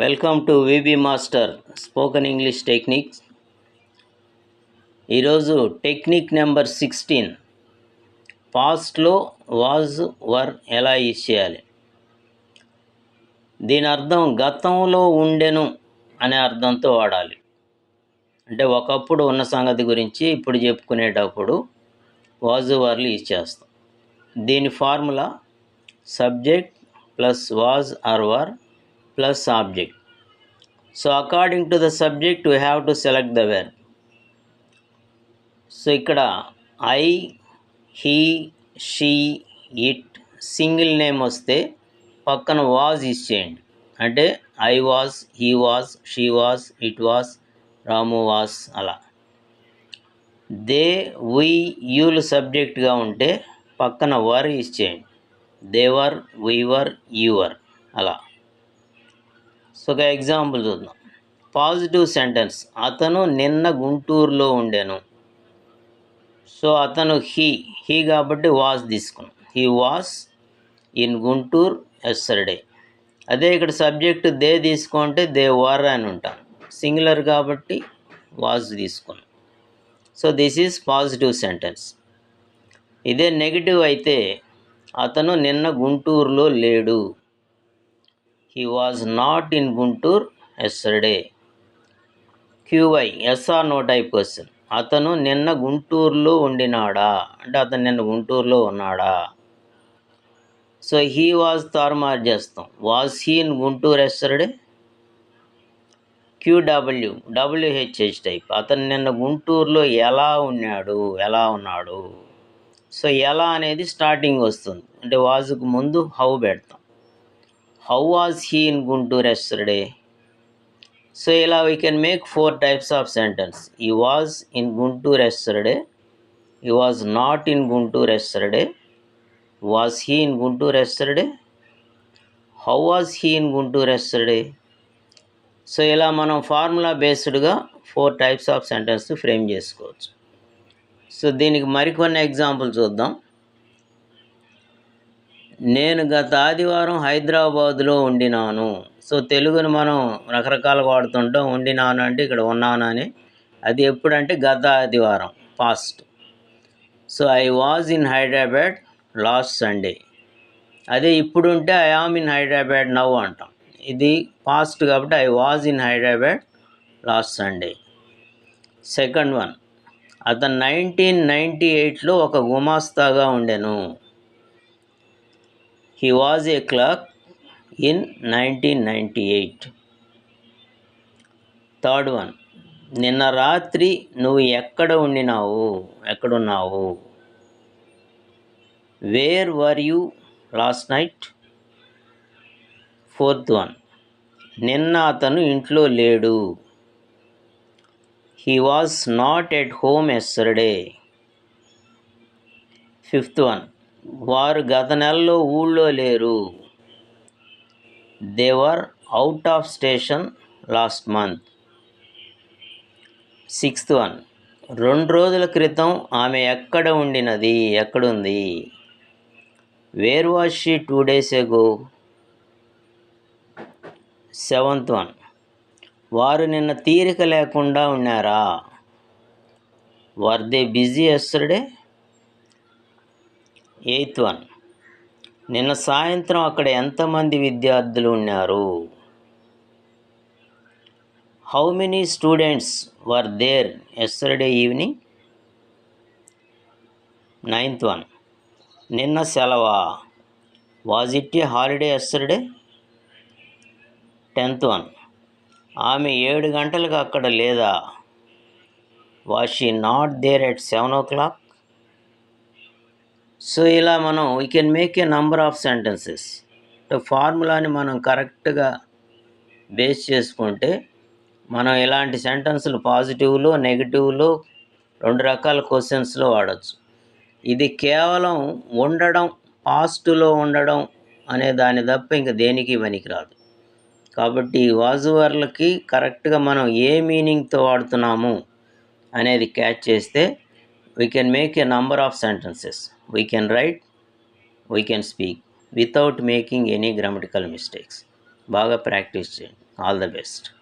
Welcome to VB master spoken English techniques. ఈరోజు technique number 16 పాస్ట్లో was were ఎలా use చేయాలి. దీని అర్థం గతంలో ఉండెను అనే అర్థంతో వాడాలి. అంటే ఒకప్పుడు ఉన్న సంగతి గురించి ఇప్పుడు చెప్పుకునేటప్పుడు వాజ్ వర్లు యూజ్ చేస్తాం. దీని formula subject plus was or were plus object. So according to the subject we have to select the verb. So ikkada I, he, she, it single name వస్తే పక్కన వాజ్ ఇచ్చేయండి. అంటే I was, he was, she was, it was, Ramu was అలా. They, వి, యూలు సబ్జెక్ట్గా ఉంటే పక్కన వర్ ఇచ్చేయండి. దేవర్, Weaver, your అలా. So ఒక ఎగ్జాంపుల్ చూద్దాం. పాజిటివ్ సెంటెన్స్, అతను నిన్న గుంటూరులో ఉండెను. సో అతను హీ కాబట్టి వాజ్ తీసుకున్నాం. He was in Guntur yesterday. అదే ఇక్కడ సబ్జెక్ట్ దే తీసుకుంటే దే వర్ అని ఉంటాం. సింగులర్ కాబట్టి వాజ్ తీసుకున్నాం. So this is positive sentence. ఇదే నెగిటివ్ అయితే అతను నిన్న గుంటూరులో లేడు. He was not in Guntur yesterday. QY yes or no type question. అతను నిన్న గుంటూరులో ఉండినాడా అంటే అతను నిన్న గుంటూరులో ఉన్నాడా. సో హీ వాజ్ తారుమారు చేస్తాం. Was he in Guntur yesterday. WHH type. అతను నిన్న గుంటూరులో ఎలా ఉన్నాడు. సో ఎలా అనేది స్టార్టింగ్ వస్తుంది. అంటే వాజ్కు ముందు హౌ పెడతాం. How was he in Guntur yesterday? So ఇలా we can make 4 types of sentence. He was in Guntur yesterday. He was not in Guntur yesterday. Was he in Guntur yesterday? How was he in Guntur yesterday? So ఇలా మనం formula బేస్డ్గా 4 types of sentence frame చేసుకోవచ్చు. So దీనికి మరికొన్ని example చూద్దాం. నేను గత ఆదివారం హైదరాబాదులో ఉండినాను. సో తెలుగును మనం రకరకాలుగా వాడుతుంటాం. ఉండినాను అంటే ఇక్కడ ఉన్నాను అని. అది ఎప్పుడంటే గత ఆదివారం past. So I was in Hyderabad last Sunday. అదే ఇప్పుడు ఉంటే I am in Hyderabad now అంటాం. ఇది పాస్ట్ కాబట్టి I was in Hyderabad last Sunday. Second one, అతను 1998లో ఒక గుమాస్తాగా ఉండెను. He was a clerk in 1998. Third one, నిన్న రాత్రి నువ్వు ఎక్కడున్నావు. Where were you last night. Fourth one, నిన్న అతను ఇంట్లో లేడు. He was not at home yesterday. Fifth one, వారు గత నెలలో ఊళ్ళో లేరు. They were out of station last month. Sixth one, 2 రోజుల క్రితం ఆమె ఎక్కడుంది. Where was she 2 days ago. Seventh one, వారు నిన్న తీరిక లేకుండా ఉన్నారా. Were they busy yesterday. Eighth one, నిన్న సాయంత్రం అక్కడ ఎంతమంది విద్యార్థులు ఉన్నారు. How many students were there yesterday evening. Ninth one, నిన్న సెలవా. Was it a holiday yesterday. 10th one, ఆమె 7 గంటలకు అక్కడ లేదా. Was she not there at 7 o'clock. So ఇలా మనం we can make a number of sentences. ఫార్ములాని మనం కరెక్ట్గా బేస్ చేసుకుంటే మనం ఇలాంటి సెంటెన్సులు పాజిటివ్లో నెగిటివ్లో 2 రకాల క్వశ్చన్స్లో వాడచ్చు. ఇది కేవలం ఉండడం, పాస్ట్లో ఉండడం అనే దాని తప్ప ఇంక దేనికి పనికిరాదు. కాబట్టి వాజువర్లకి కరెక్ట్గా మనం ఏ మీనింగ్తో వాడుతున్నాము అనేది క్యాచ్ చేస్తే we can make a number of sentences. We can write, we can speak without making any grammatical mistakes. బాగా ప్రాక్టీస్ చేయండి. All the best.